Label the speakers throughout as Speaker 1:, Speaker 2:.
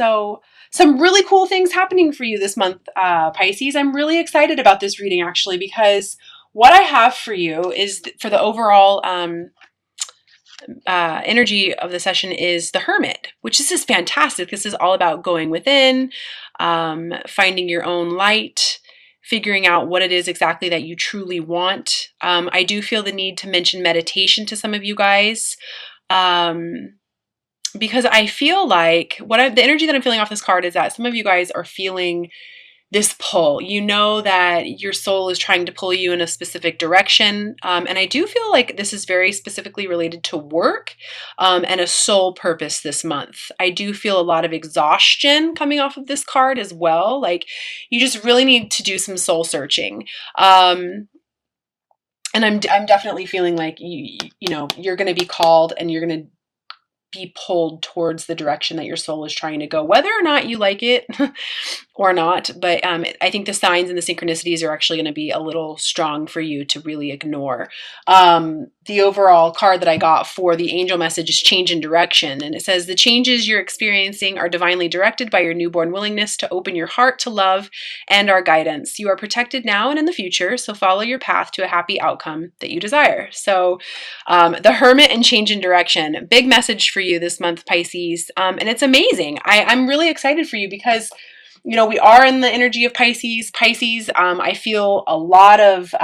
Speaker 1: So some really cool things happening for you this month, Pisces. I'm really excited about this reading actually, because what I have for you is for the overall energy of the session is the Hermit, which this is fantastic. This is all about going within, finding your own light, figuring out what it is exactly that you truly want. I do feel the need to mention meditation to some of you guys. Because I feel like the energy that I'm feeling off this card is that some of you guys are feeling this pull. You know that your soul is trying to pull you in a specific direction. And I do feel like this is very specifically related to work and a soul purpose this month. I do feel a lot of exhaustion coming off of this card as well. Like you just really need to do some soul searching. And I'm definitely feeling like you're going to be called and you're going to be pulled towards the direction that your soul is trying to go, whether or not you like it or not. But I think the signs and the synchronicities are actually going to be a little strong for you to really ignore. The overall card that I got for the angel message is change in direction. And it says the changes you're experiencing are divinely directed by your newborn willingness to open your heart to love and our guidance. You are protected now and in the future, so follow your path to a happy outcome that you desire. So the Hermit and change in direction, big message for you this month, Pisces. And it's amazing. I'm really excited for you because we are in the energy of Pisces. I feel a lot of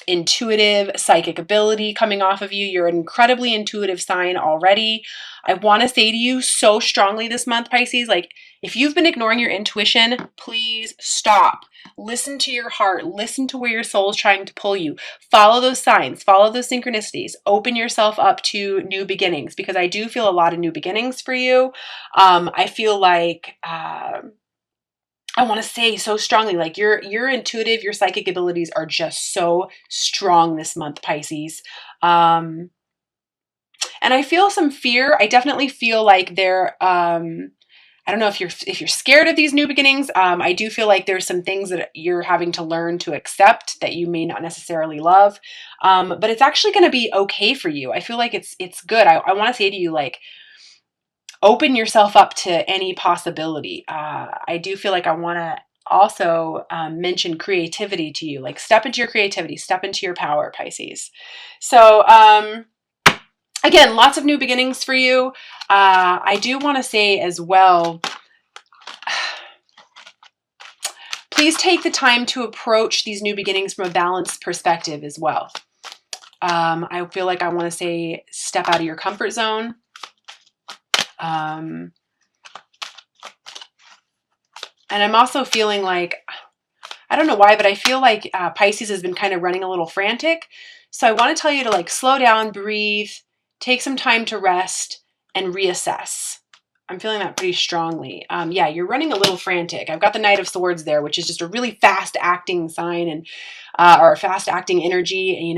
Speaker 1: intuitive psychic ability coming off of you. You're an incredibly intuitive sign already. I want to say to you so strongly this month, Pisces, like if you've been ignoring your intuition, please stop. Listen to your heart. Listen to where your soul is trying to pull you. Follow those signs. Follow those synchronicities. Open yourself up to new beginnings, because I do feel a lot of new beginnings for you. I feel like I want to say so strongly, like your intuitive, your psychic abilities are just so strong this month, Pisces. And I feel some fear. I definitely feel like I don't know if you're scared of these new beginnings. I do feel like there's some things that you're having to learn to accept that you may not necessarily love. But it's actually going to be okay for you. I feel like it's good. I want to say to you, like, open yourself up to any possibility. I do feel like I want to also mention creativity to you. Like step into your creativity, step into your power, Pisces. So again, lots of new beginnings for you. I do want to say as well, please take the time to approach these new beginnings from a balanced perspective as well. I feel like I want to say step out of your comfort zone. And I'm also feeling like, I don't know why, but I feel like Pisces has been kind of running a little frantic. So I want to tell you to like slow down, breathe, take some time to rest and reassess. I'm feeling that pretty strongly. Yeah, you're running a little frantic. I've got the Knight of Swords there, which is just a really fast acting sign and or fast acting energy,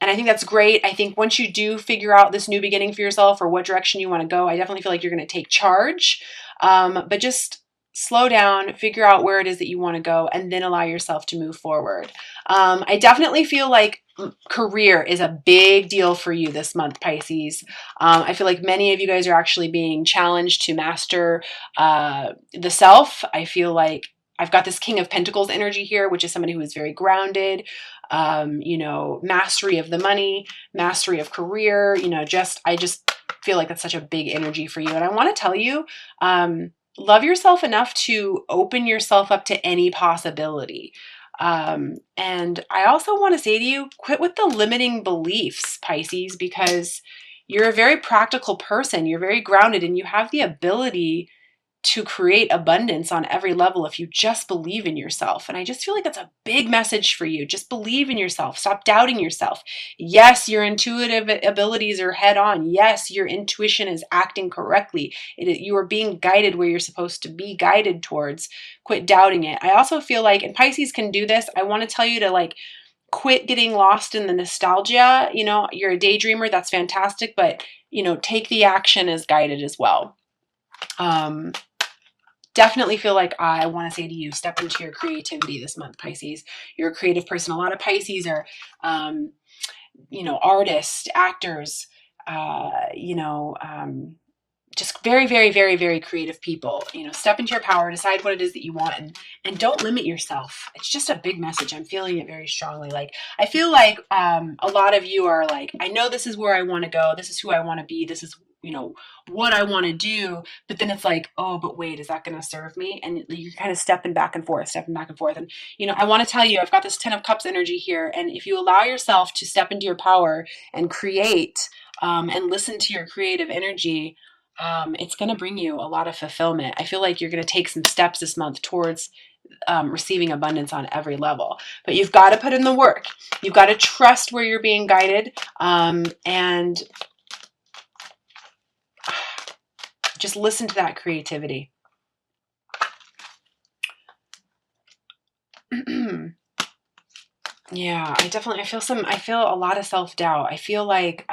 Speaker 1: and I think that's great. I think once you do figure out this new beginning for yourself or what direction you want to go, I definitely feel like you're going to take charge. But just slow down, figure out where it is that you want to go, and then allow yourself to move forward. I definitely feel like career is a big deal for you this month, Pisces. I feel like many of you guys are actually being challenged to master the self. I feel like I've got this King of Pentacles energy here, which is somebody who is very grounded, mastery of the money, mastery of career, I just feel like that's such a big energy for you. And I want to tell you, love yourself enough to open yourself up to any possibility. And I also want to say to you, quit with the limiting beliefs, Pisces, because you're a very practical person. You're very grounded and you have the ability to create abundance on every level if you just believe in yourself. And I just feel like that's a big message for you. Just believe in yourself. Stop doubting yourself. Yes, your intuitive abilities are head on. Yes, your intuition is acting correctly. You are being guided where you're supposed to be guided towards. Quit doubting it. I also feel like, and Pisces can do this, I want to tell you to like quit getting lost in the nostalgia. You're a daydreamer. That's fantastic. But, take the action as guided as well. Definitely feel like I want to say to you, step into your creativity this month, Pisces. You're a creative person. A lot of Pisces are, artists, actors, just very, very, very, very creative people. Step into your power, decide what it is that you want, and don't limit yourself. It's just a big message. I'm feeling it very strongly. Like, I feel like a lot of you are like, I know this is where I want to go. This is who I want to be. This is, what I want to do. But then it's like, oh, but wait, is that going to serve me? And you're kind of stepping back and forth, stepping back and forth. And, I want to tell you, I've got this 10 of Cups energy here. And if you allow yourself to step into your power and create, and listen to your creative energy, it's going to bring you a lot of fulfillment. I feel like you're going to take some steps this month towards receiving abundance on every level. But you've got to put in the work. You've got to trust where you're being guided, and just listen to that creativity. Yeah, I feel a lot of self-doubt. I feel like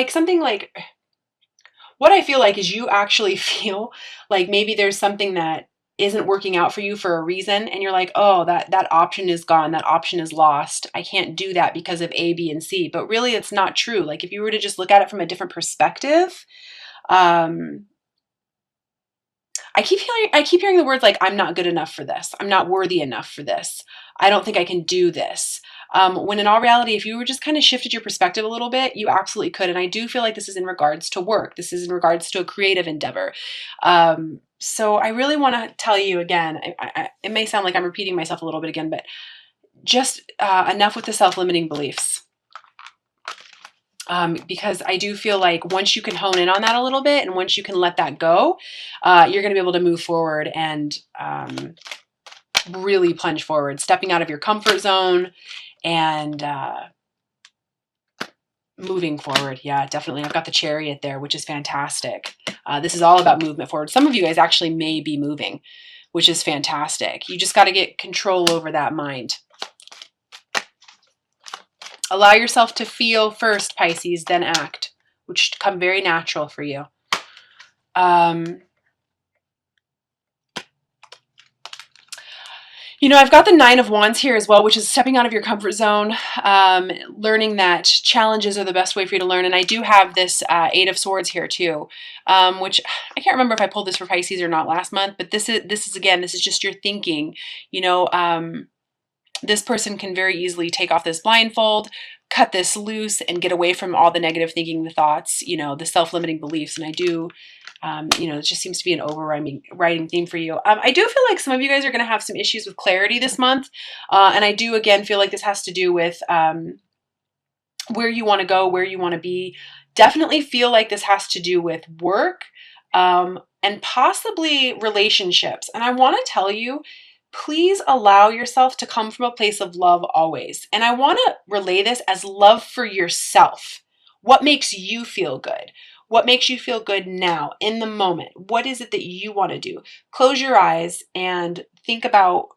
Speaker 1: something like, what I feel like is you actually feel like maybe there's something that isn't working out for you for a reason, and you're like, oh, that option is gone, that option is lost, I can't do that because of A, B, and C. But really, it's not true. Like, if you were to just look at it from a different perspective, I keep hearing the words like, I'm not good enough for this, I'm not worthy enough for this, I don't think I can do this. When in all reality, if you were just kind of shifted your perspective a little bit, you absolutely could. And I do feel like this is in regards to work. This is in regards to a creative endeavor. So I really want to tell you again, it may sound like I'm repeating myself a little bit again, but just enough with the self-limiting beliefs. Because I do feel like once you can hone in on that a little bit, and once you can let that go, you're going to be able to move forward and really plunge forward, stepping out of your comfort zone and moving forward. Yeah, definitely. I've got the Chariot there, which is fantastic. This is all about movement forward. Some of you guys actually may be moving, which is fantastic. You just got to get control over that mind. Allow yourself to feel first, Pisces, then act, which should come very natural for you. I've got the 9 of Wands here as well, which is stepping out of your comfort zone, learning that challenges are the best way for you to learn. And I do have this 8 of Swords here too, which I can't remember if I pulled this for Pisces or not last month, but this is just your thinking. This person can very easily take off this blindfold, cut this loose, and get away from all the negative thinking, the thoughts, the self-limiting beliefs. And I do, it just seems to be an overriding theme for you. I do feel like some of you guys are going to have some issues with clarity this month. And I do, again, feel like this has to do with where you want to go, where you want to be. Definitely feel like this has to do with work, and possibly relationships. And I want to tell you, please allow yourself to come from a place of love always. And I want to relay this as love for yourself. What makes you feel good? What makes you feel good now, in the moment? What is it that you want to do? Close your eyes and think about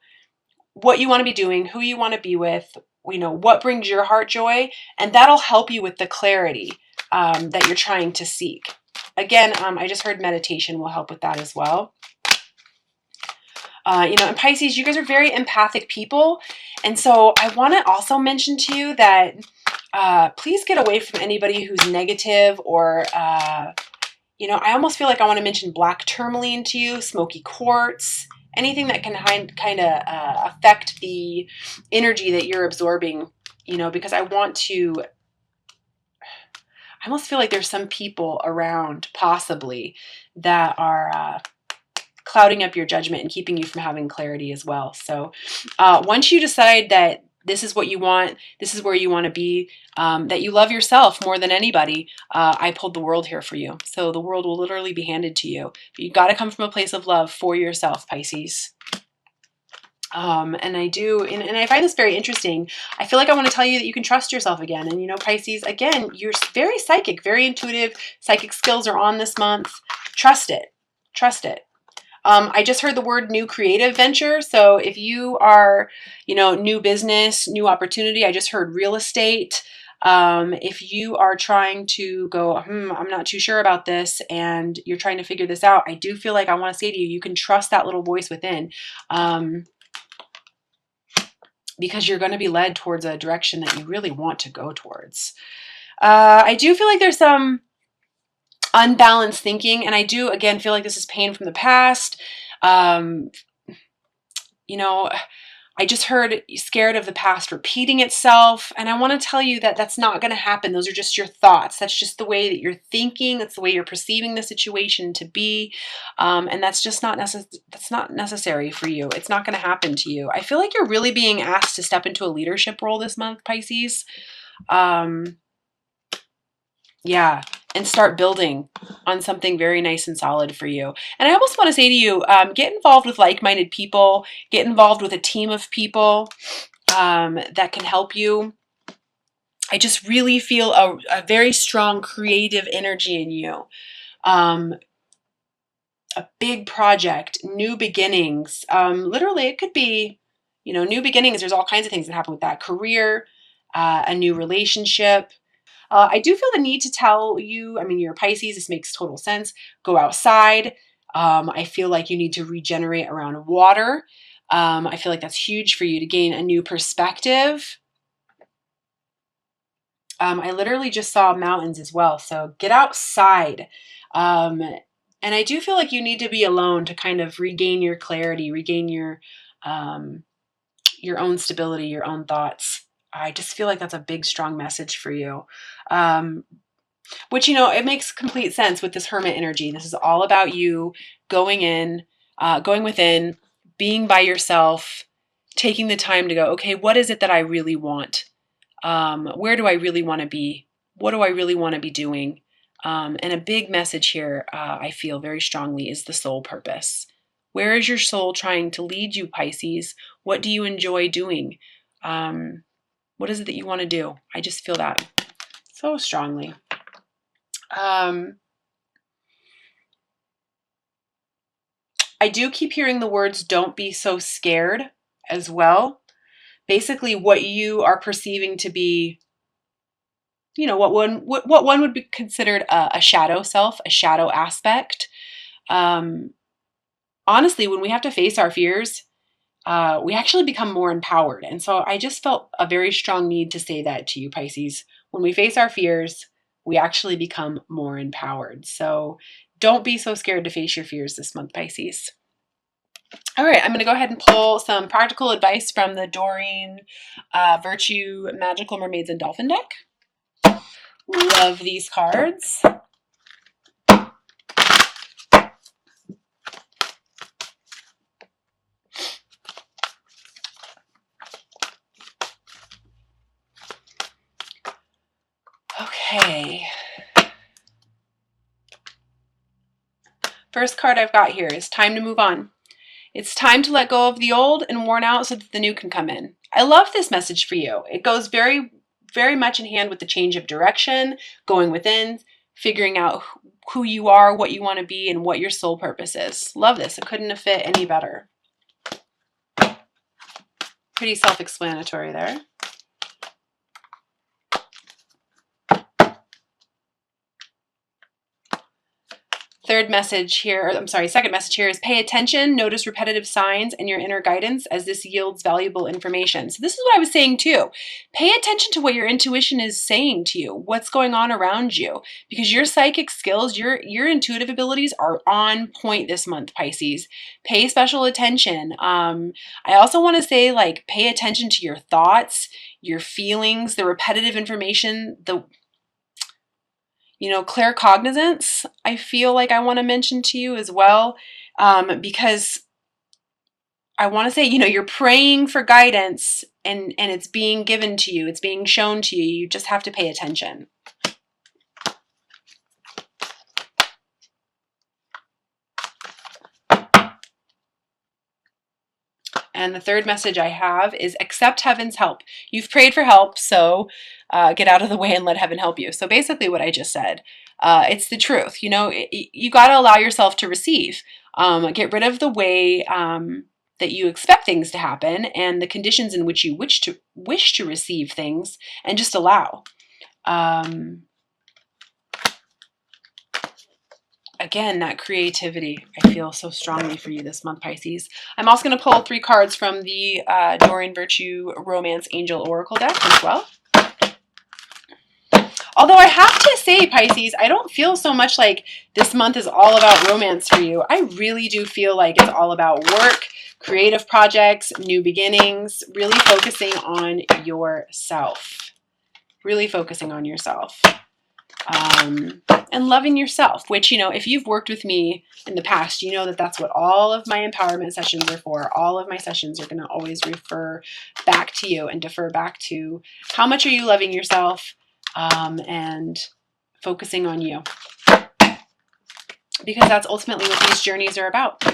Speaker 1: what you want to be doing, who you want to be with, what brings your heart joy, and that'll help you with the clarity that you're trying to seek. Again, I just heard meditation will help with that as well. And Pisces, you guys are very empathic people. And so I want to also mention to you that please get away from anybody who's negative or, I almost feel like I want to mention black tourmaline to you, smoky quartz, anything that can kind of affect the energy that you're absorbing, because I almost feel like there's some people around possibly that are clouding up your judgment and keeping you from having clarity as well. So once you decide that this is what you want, this is where you want to be, that you love yourself more than anybody, I pulled the world here for you. So the world will literally be handed to you. But you got to come from a place of love for yourself, Pisces. And I find this very interesting. I feel like I want to tell you that you can trust yourself again. And Pisces, again, you're very psychic, very intuitive. Psychic skills are on this month. Trust it. Trust it. I just heard the word new creative venture. So if you are, new business, new opportunity, I just heard real estate. If you are trying to go, I'm not too sure about this, and you're trying to figure this out, I do feel like I want to say to you, you can trust that little voice within, because you're going to be led towards a direction that you really want to go towards. I do feel like there's some unbalanced thinking, and I do, again, feel like this is pain from the past. Um, you know, I just heard scared of the past repeating itself. And I want to tell you that that's not going to happen. Those are just your thoughts. That's just the way that you're thinking. That's the way you're perceiving the situation to be. And that's just that's not necessary for you. It's not going to happen to you. I feel like you're really being asked to step into a leadership role this month, Pisces. Yeah, and start building on something very nice and solid for you. And I almost want to say to you, get involved with like-minded people, get involved with a team of people that can help you. I just really feel a very strong creative energy in you. A big project, new beginnings. Literally, it could be, new beginnings. There's all kinds of things that happen with that. Career, a new relationship. I do feel the need to tell you, I mean, you're a Pisces, this makes total sense. Go outside. I feel like you need to regenerate around water. I feel like that's huge for you to gain a new perspective. I literally just saw mountains as well. So get outside. And I do feel like you need to be alone to kind of regain your clarity, regain your own stability, your own thoughts. I just feel like that's a big, strong message for you. Which, it makes complete sense with this hermit energy. This is all about you going within, being by yourself, taking the time to go, okay, what is it that I really want? Where do I really want to be? What do I really want to be doing? And a big message here, I feel very strongly, is the soul purpose. Where is your soul trying to lead you, Pisces? What do you enjoy doing? What is it that you want to do? I just feel that so strongly. I do keep hearing the words, don't be so scared as well. Basically, what you are perceiving to be, what one would be considered a shadow self, a shadow aspect. Honestly, when we have to face our fears, we actually become more empowered. And so I just felt a very strong need to say that to you, Pisces. When we face our fears, we actually become more empowered. So don't be so scared to face your fears this month, Pisces. All right, I'm going to go ahead and pull some practical advice from the Doreen Virtue Magical Mermaids and Dolphin deck. Love these cards. Okay. First card I've got here is time to move on. It's time to let go of the old and worn out so that the new can come in. I love this message for you. It goes very, very much in hand with the change of direction, going within, figuring out who you are, what you want to be, and what your soul purpose is. Love this. It couldn't have fit any better. Pretty self-explanatory there. Second message here is pay attention, notice repetitive signs and your inner guidance as this yields valuable information. So this is what I was saying too. Pay attention to what your intuition is saying to you, what's going on around you, because your psychic skills, your intuitive abilities are on point this month, Pisces. Pay special attention. I also want to say, pay attention to your thoughts, your feelings, the repetitive information, claircognizance, I feel like I want to mention to you as well, because I want to say, you're praying for guidance and it's being given to you. It's being shown to you. You just have to pay attention. And the third message I have is accept heaven's help. You've prayed for help, so get out of the way and let heaven help you. So basically what I just said, it's the truth. You got to allow yourself to receive. Get rid of the way that you expect things to happen and the conditions in which you wish to receive things, and just allow. Again, that creativity, I feel so strongly for you this month, Pisces. I'm also going to pull 3 cards from the Doreen Virtue Romance Angel Oracle deck as well. Although I have to say, Pisces, I don't feel so much like this month is all about romance for you. I really do feel like it's all about work, creative projects, new beginnings, really focusing on yourself. Really focusing on yourself. And loving yourself, which, you know, if you've worked with me in the past, you know that that's what all of my empowerment sessions are for. All of my sessions are going to always refer back to you and defer back to how much are you loving yourself, and focusing on you, because that's ultimately what these journeys are about.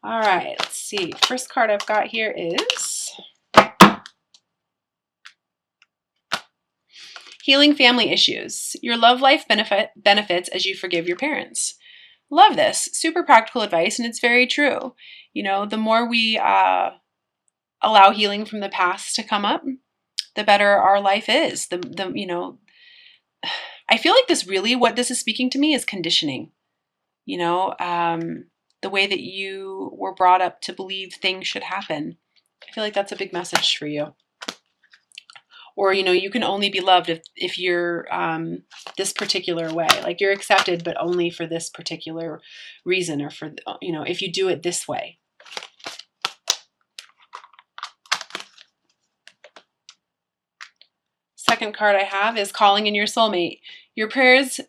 Speaker 1: All right, let's see. First card I've got here is healing family issues. Your love life benefits as you forgive your parents. Love this. Super practical advice, and it's very true. You know, the more we allow healing from the past to come up, the better our life is. You know, I feel like what this is speaking to me is conditioning. You know, the way that you were brought up to believe things should happen. I feel like that's a big message for you. Or, you know, you can only be loved if you're this particular way. Like, you're accepted, but only for this particular reason, or for, you know, if you do it this way. Second card I have is calling in your soulmate. Your prayers,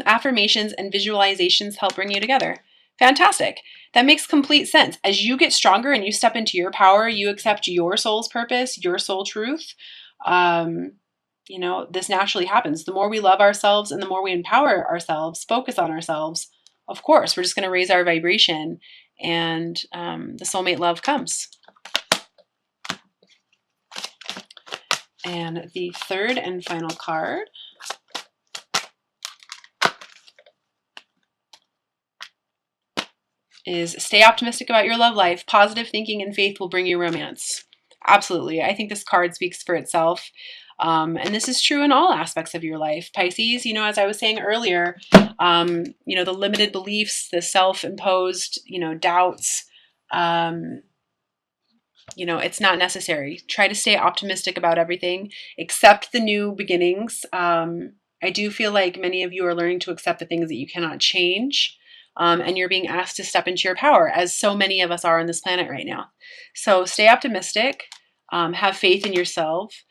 Speaker 1: affirmations, and visualizations help bring you together. Fantastic. That makes complete sense. As you get stronger and you step into your power, you accept your soul's purpose, your soul truth. You know, this naturally happens. The more we love ourselves and the more we empower ourselves, focus on ourselves, of course, we're just going to raise our vibration, and the soulmate love comes. And the third and final card is stay optimistic about your love life. Positive thinking and faith will bring you romance. Absolutely. I think this card speaks for itself. And this is true in all aspects of your life. Pisces, you know, as I was saying earlier, you know, the limited beliefs, the self-imposed, you know, doubts, you know, it's not necessary. Try to stay optimistic about everything. Accept the new beginnings. I do feel like many of you are learning to accept the things that you cannot change. And you're being asked to step into your power, as so many of us are on this planet right now. So stay optimistic. Have faith in yourself.